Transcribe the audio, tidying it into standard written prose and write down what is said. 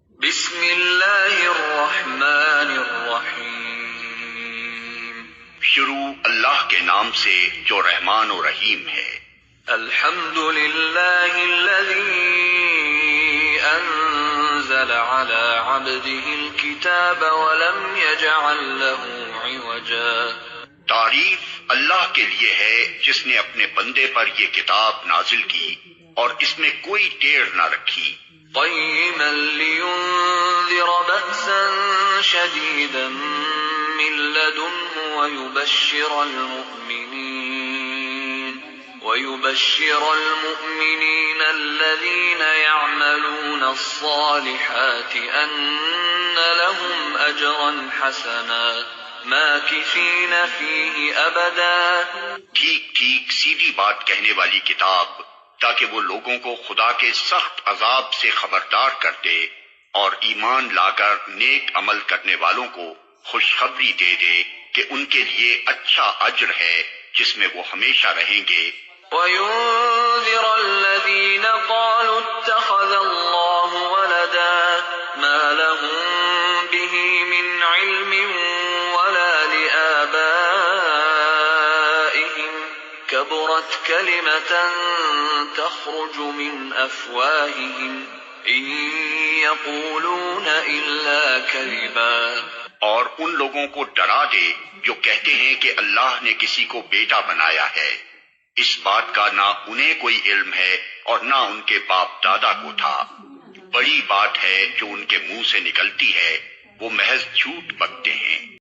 بسم اللہ الرحمن الرحیم۔ شروع اللہ کے نام سے جو رحمان و رحیم ہے۔ الحمد للہ الذی انزل على عبده الكتاب ولم يجعل له عوجا۔ تعریف اللہ کے لیے ہے جس نے اپنے بندے پر یہ کتاب نازل کی اور اس میں کوئی ٹیڑھ نہ رکھی۔ قیما لینذر بأسا شدیدا من لدنه ويبشر المؤمنين الذين يعملون الصالحات أن لهم أجرا حسنا ماكثين فيه أبدا۔ ٹھیک ٹھیک سیدھی بات کہنے والی کتاب، تاکہ وہ لوگوں کو خدا کے سخت عذاب سے خبردار کر دے اور ایمان لا کر نیک عمل کرنے والوں کو خوشخبری دے دے کہ ان کے لیے اچھا اجر ہے جس میں وہ ہمیشہ رہیں گے۔ وَيُنذِرَ الَّذِينَ قَالُوا اتَّخَذَ اللَّهُ وَلَدًا مَا لَهُم بِهِ مِنْ عِلْمٍ وَلَا لِآبَائِهِمْ كَبُرَتْ كَلِمَةً تَخْرُجُ مِنْ أَفْوَاهِهِمْ إِنْ يَقُولُونَ إِلَّا كَذِبًا۔ اور ان لوگوں کو ڈرا دے جو کہتے ہیں کہ اللہ نے کسی کو بیٹا بنایا ہے، اس بات کا نہ انہیں کوئی علم ہے اور نہ ان کے باپ دادا کو تھا۔ بڑی بات ہے جو ان کے منہ سے نکلتی ہے، وہ محض جھوٹ بکتے ہیں۔